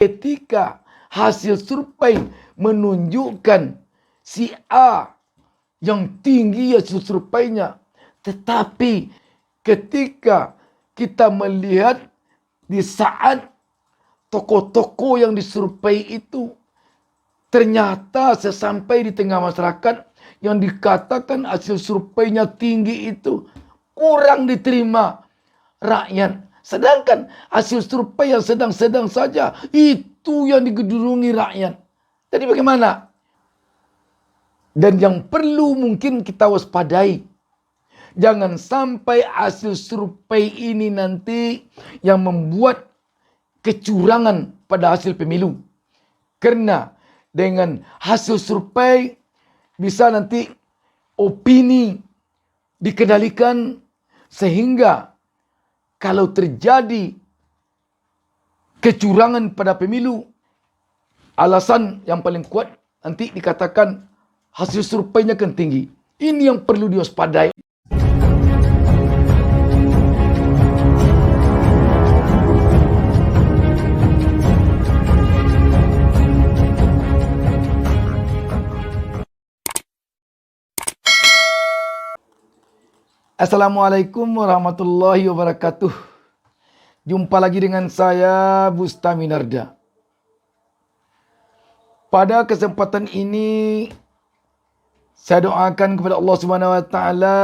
Ketika hasil survei menunjukkan si A yang tinggi hasil surveinya, tetapi ketika kita melihat di saat tokoh-tokoh yang disurvei itu, ternyata sesampai di tengah masyarakat yang dikatakan hasil surveinya tinggi itu kurang diterima rakyat. Sedangkan hasil survei yang sedang-sedang saja itu yang digedurungi rakyat. Jadi bagaimana? Dan yang perlu mungkin kita waspadai, jangan sampai hasil survei ini nanti yang membuat kecurangan pada hasil pemilu. Karena dengan hasil survei bisa nanti opini dikendalikan, sehingga kalau terjadi kecurangan pada pemilu, alasan yang paling kuat nanti dikatakan hasil surveinya kan tinggi. Ini yang perlu diwaspadai. Assalamualaikum warahmatullahi wabarakatuh. Jumpa lagi dengan saya, Bustami Narda. Pada kesempatan ini, saya doakan kepada Allah Subhanahu wa taala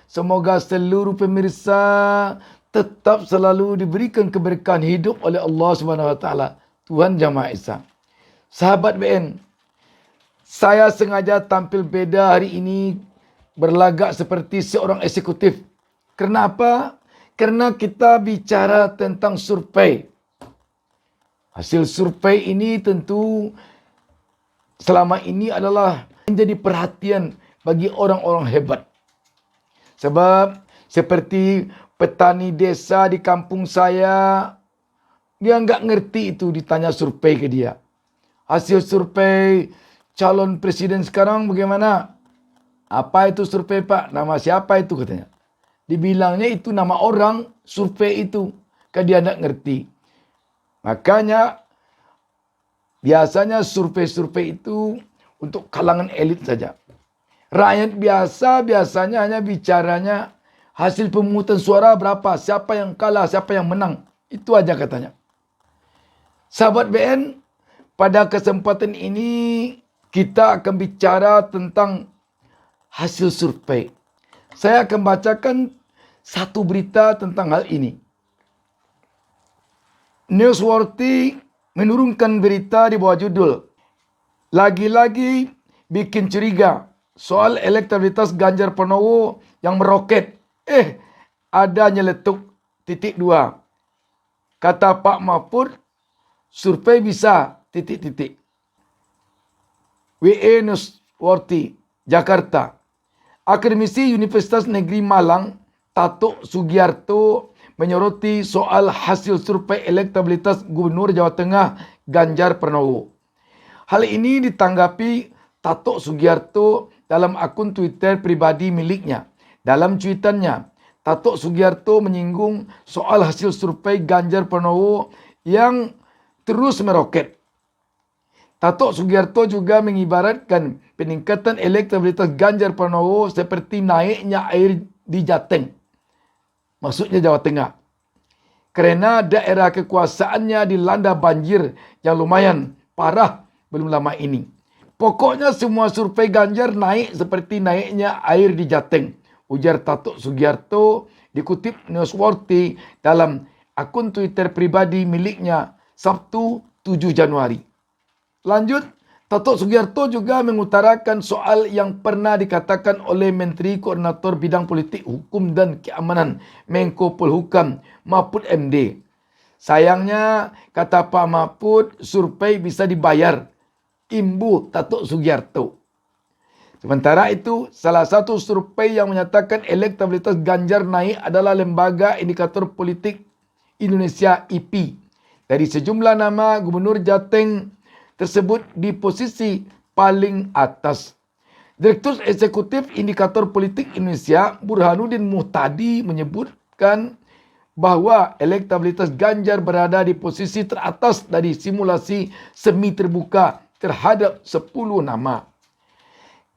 semoga seluruh pemirsa tetap selalu diberikan keberkahan hidup oleh Allah Subhanahu wa taala, Tuhan Jamaah Esa. Sahabat BN, saya sengaja tampil beda hari ini, berlagak seperti seorang eksekutif. Kenapa? Karena kita bicara tentang survei. Hasil survei ini tentu selama ini adalah menjadi perhatian bagi orang-orang hebat. Sebab seperti petani desa di kampung saya, dia nggak ngerti itu ditanya survei ke dia. Hasil survei calon presiden sekarang bagaimana? Apa itu survei Pak? Nama siapa itu katanya. Dibilangnya itu nama orang survei itu. Kan dia tidak ngerti. Makanya biasanya survei-survei itu untuk kalangan elit saja. Rakyat biasa biasanya hanya bicaranya hasil pemungutan suara berapa. Siapa yang kalah, siapa yang menang. Itu aja katanya. Sahabat BN, pada kesempatan ini kita akan bicara tentang hasil survei. Saya akan bacakan satu berita tentang hal ini. Newsworthy menurunkan berita di bawah judul, lagi-lagi bikin curiga soal elektabilitas Ganjar Pranowo yang meroket. Ada nyeletuk .2. Kata Pak Mahfud, survei bisa ... WE Newsworthy, Jakarta. Akademisi Universitas Negeri Malang, Tato Sugiarto, menyoroti soal hasil survei elektabilitas Gubernur Jawa Tengah Ganjar Pranowo. Hal ini ditanggapi Tato Sugiarto dalam akun Twitter pribadi miliknya. Dalam cuitannya, Tato Sugiarto menyinggung soal hasil survei Ganjar Pranowo yang terus meroket. Tato Sugiarto juga mengibaratkan peningkatan elektabilitas Ganjar Pranowo seperti naiknya air di Jateng. Maksudnya Jawa Tengah. Karena daerah kekuasaannya dilanda banjir yang lumayan parah belum lama ini. Pokoknya semua survei Ganjar naik seperti naiknya air di Jateng, ujar Tato Sugiarto dikutip Newsworthy dalam akun Twitter pribadi miliknya Sabtu 7 Januari. Lanjut, Tato Sugiarto juga mengutarakan soal yang pernah dikatakan oleh Menteri Koordinator Bidang Politik Hukum dan Keamanan Menko Polhukam Mahfud MD. Sayangnya, kata Pak Mahfud, survei bisa dibayar. Imbu Tato Sugiarto. Sementara itu, salah satu survei yang menyatakan elektabilitas Ganjar naik adalah Lembaga Indikator Politik Indonesia (IPI). Dari sejumlah nama, Gubernur Jateng tersebut di posisi paling atas. Direktur Eksekutif Indikator Politik Indonesia Burhanuddin Muhtadi menyebutkan bahwa elektabilitas Ganjar berada di posisi teratas dari simulasi semi terbuka terhadap 10 nama.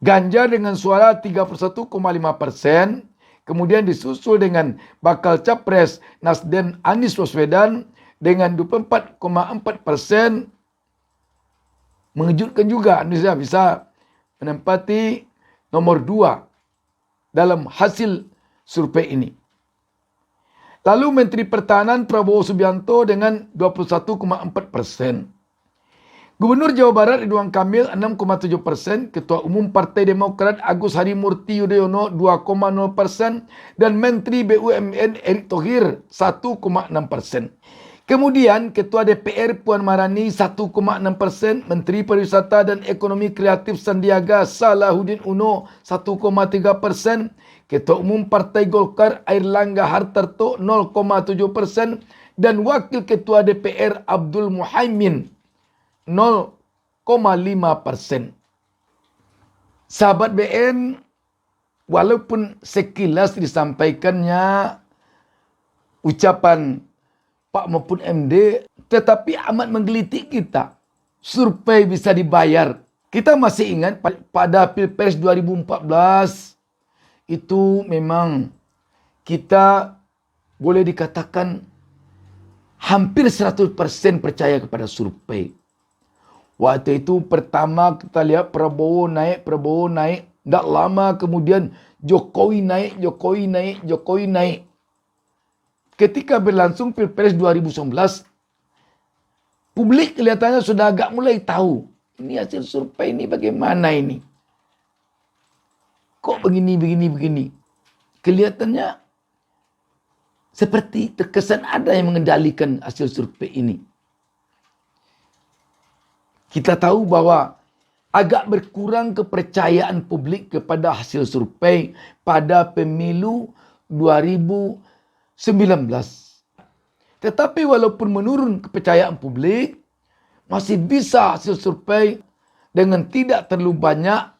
Ganjar dengan suara 31,5%, kemudian disusul dengan bakal capres Nasdem Anies Baswedan dengan 24,4%. Mengejutkan juga, Indonesia bisa menempati nomor 2 dalam hasil survei ini. Lalu Menteri Pertahanan Prabowo Subianto dengan 21,4%. Gubernur Jawa Barat Ridwan Kamil 6,7%, Ketua Umum Partai Demokrat Agus Harimurti Yudhoyono 2,0%, dan Menteri BUMN Erick Thohir 1,6%. Kemudian Ketua DPR Puan Maharani 1,6%, Menteri Pariwisata dan Ekonomi Kreatif Sandiaga Salahuddin Uno 1,3%, Ketua Umum Partai Golkar Airlangga Hartarto 0,7%, dan Wakil Ketua DPR Abdul Muhaimin 0,5%. Sahabat BN, walaupun sekilas disampaikannya ucapan Pak maupun MD, tetapi amat menggelitik kita. Survei bisa dibayar. Kita masih ingat pada Pilpres 2014, itu memang kita boleh dikatakan hampir 100% percaya kepada survei. Waktu itu pertama kita lihat Prabowo naik. Tidak lama kemudian Jokowi naik. Ketika berlangsung Pilpres 2019, publik kelihatannya sudah agak mulai tahu. Ini hasil survei ini bagaimana ini? Kok begini? Kelihatannya seperti terkesan ada yang mengendalikan hasil survei ini. Kita tahu bahwa agak berkurang kepercayaan publik kepada hasil survei pada pemilu 2019. Tetapi walaupun menurun kepercayaan publik, masih bisa hasil survei dengan tidak terlalu banyak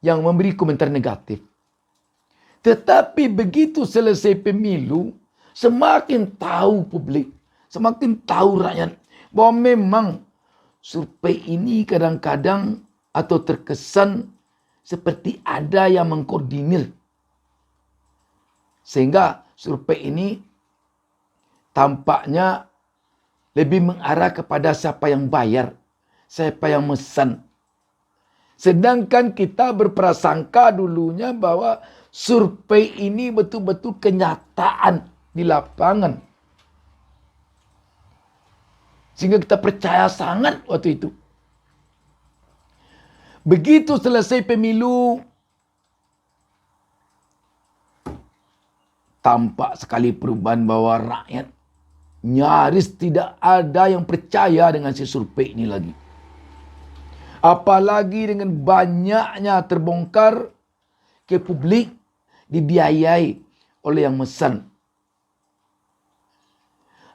yang memberi komentar negatif. Tetapi begitu selesai pemilu, semakin tahu publik, semakin tahu rakyat bahwa memang survei ini kadang-kadang atau terkesan seperti ada yang mengkoordinir. Sehingga survei ini tampaknya lebih mengarah kepada siapa yang bayar, siapa yang mesan. Sedangkan kita berprasangka dulunya bahwa survei ini betul-betul kenyataan di lapangan. Sehingga kita percaya sangat waktu itu. Begitu selesai pemilu, tampak sekali perubahan bahwa rakyat nyaris tidak ada yang percaya dengan si survei ini lagi. Apalagi dengan banyaknya terbongkar ke publik dibiayai oleh yang mesan.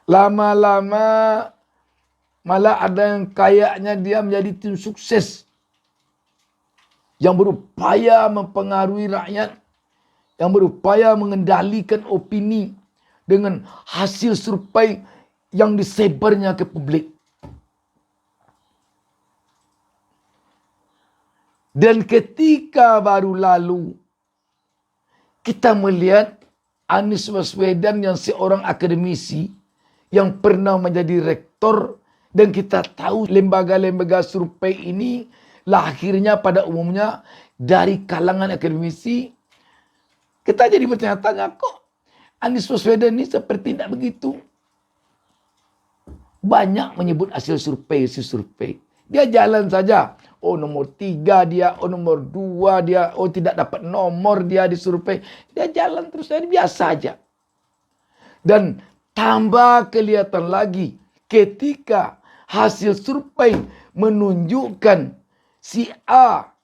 Lama-lama malah ada yang kayaknya dia menjadi tim sukses yang berupaya mempengaruhi rakyat, yang berupaya mengendalikan opini dengan hasil survei yang disebarnya ke publik. Dan ketika baru lalu kita melihat Anies Baswedan yang seorang akademisi yang pernah menjadi rektor, dan kita tahu lembaga-lembaga survei ini lahirnya pada umumnya dari kalangan akademisi. Kita jadi bertanya-tanya, kok Anies Baswedan ini seperti tidak begitu banyak menyebut hasil survei. Dia jalan saja. Oh, nomor 3 dia, oh nomor 2 dia, oh tidak dapat nomor dia di survei. Dia jalan terus, dia biasa aja. Dan tambah kelihatan lagi ketika hasil survei menunjukkan si A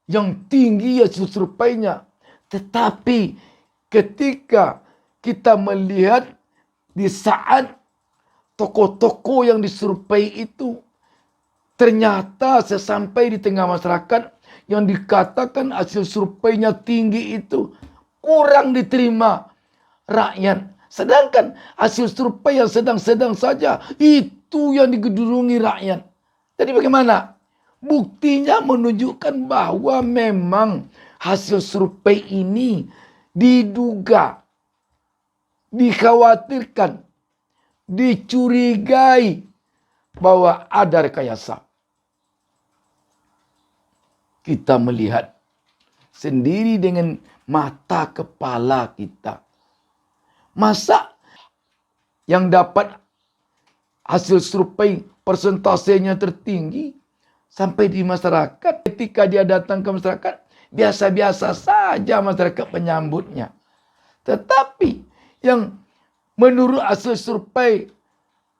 yang tinggi hasil surveinya. Tetapi ketika kita melihat di saat tokoh-tokoh yang disurvei itu, ternyata sesampai di tengah masyarakat yang dikatakan hasil surveinya tinggi itu kurang diterima rakyat. Sedangkan hasil survei yang sedang-sedang saja, itu yang digedurungi rakyat. Jadi bagaimana? Buktinya menunjukkan bahwa memang hasil survei ini diduga, dikhawatirkan, dicurigai bahwa ada rekayasa. Kita melihat sendiri dengan mata kepala kita. Masa yang dapat hasil survei persentasenya tertinggi sampai di masyarakat, ketika dia datang ke masyarakat, biasa-biasa saja masyarakat menyambutnya. Tetapi yang menurut hasil survei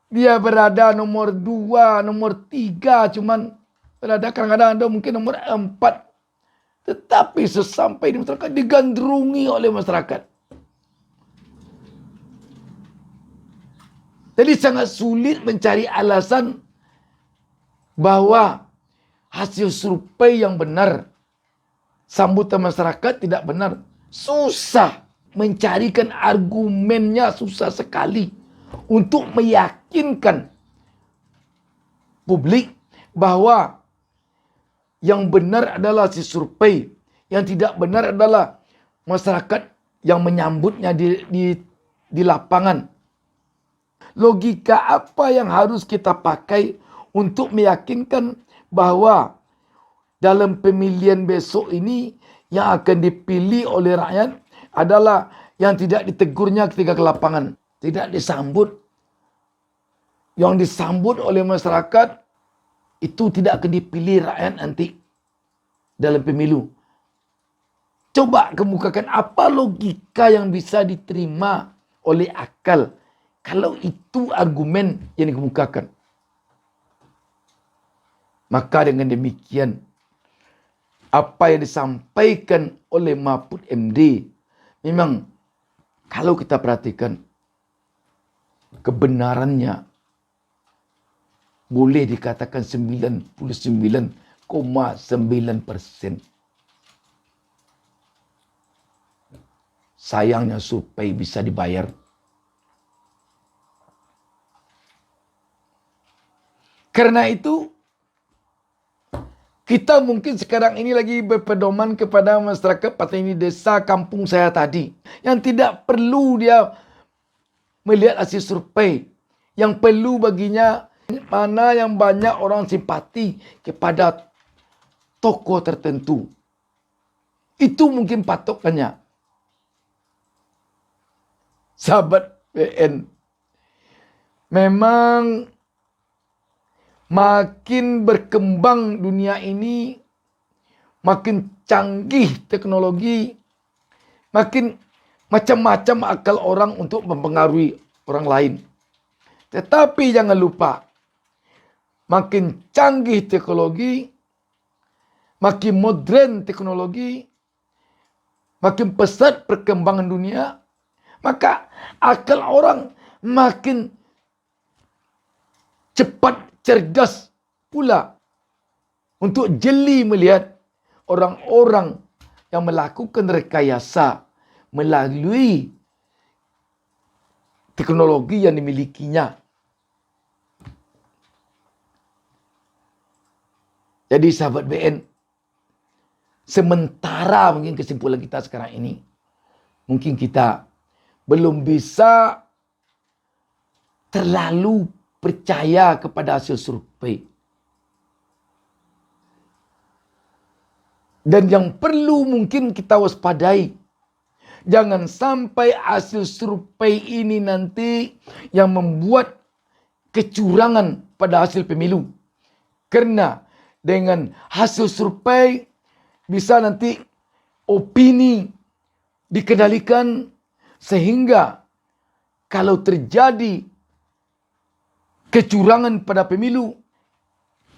dia berada nomor 2, nomor 3, cuman berada kadang-kadang ada mungkin nomor 4. Tetapi sesampai di masyarakat digandrungi oleh masyarakat. Jadi sangat sulit mencari alasan bahwa hasil survei yang benar, sambutan masyarakat tidak benar. Susah mencarikan argumennya, susah sekali untuk meyakinkan publik bahwa yang benar adalah hasil survei, yang tidak benar adalah masyarakat yang menyambutnya di lapangan. Logika apa yang harus kita pakai untuk meyakinkan bahwa dalam pemilihan besok ini yang akan dipilih oleh rakyat adalah yang tidak ditegurnya ketika ke lapangan, tidak disambut. Yang disambut oleh masyarakat itu tidak akan dipilih rakyat nanti dalam pemilu. Coba kemukakan apa logika yang bisa diterima oleh akal kalau itu argumen yang dikemukakan. Maka dengan demikian, apa yang disampaikan oleh Mahfud MD, memang kalau kita perhatikan, kebenarannya boleh dikatakan 99,9%. Sayangnya survei bisa dibayar. Karena itu, kita mungkin sekarang ini lagi berpedoman kepada masyarakat petani desa kampung saya tadi. Yang tidak perlu dia melihat hasil survei. Yang perlu baginya mana yang banyak orang simpati kepada tokoh tertentu. Itu mungkin patokannya. Sahabat PN, memang makin berkembang dunia ini, makin canggih teknologi, makin macam-macam akal orang untuk mempengaruhi orang lain. Tetapi jangan lupa, makin canggih teknologi, makin modern teknologi, makin pesat perkembangan dunia, maka akal orang makin cepat, cerdas pula untuk jeli melihat orang-orang yang melakukan rekayasa melalui teknologi yang dimilikinya. Jadi sahabat BN, sementara mungkin kesimpulan kita sekarang ini, mungkin kita belum bisa terlalu percaya kepada hasil survei. Dan yang perlu mungkin kita waspadai, jangan sampai hasil survei ini nanti yang membuat kecurangan pada hasil pemilu. Karena dengan hasil survei bisa nanti opini dikendalikan sehingga kalau terjadi kecurangan pada pemilu,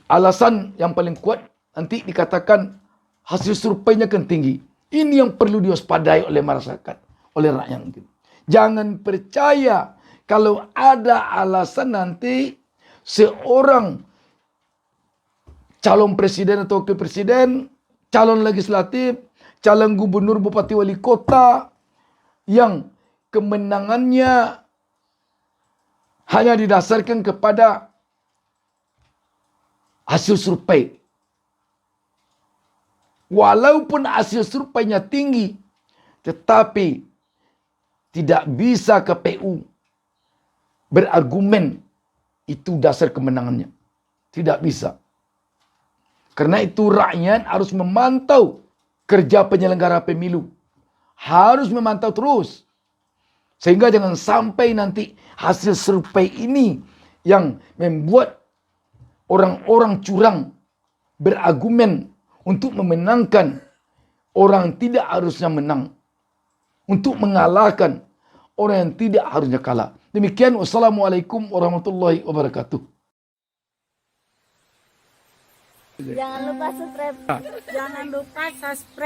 alasan yang paling kuat nanti dikatakan hasil surveinya kan tinggi. Ini yang perlu diwaspadai oleh masyarakat, oleh rakyat. Jangan percaya kalau ada alasan nanti seorang calon presiden atau wakil presiden, calon legislatif, calon gubernur, bupati, wali kota yang kemenangannya hanya didasarkan kepada hasil survei. Walaupun hasil surveinya tinggi, tetapi tidak bisa KPU berargumen itu dasar kemenangannya. Tidak bisa. Karena itu rakyat harus memantau kerja penyelenggara pemilu. Harus memantau terus. Sehingga jangan sampai nanti hasil survei ini yang membuat orang-orang curang berargumen untuk memenangkan orang yang tidak harusnya menang. Untuk mengalahkan orang yang tidak harusnya kalah. Demikian, wassalamualaikum warahmatullahi wabarakatuh. Jangan lupa subscribe. Jangan lupa subscribe.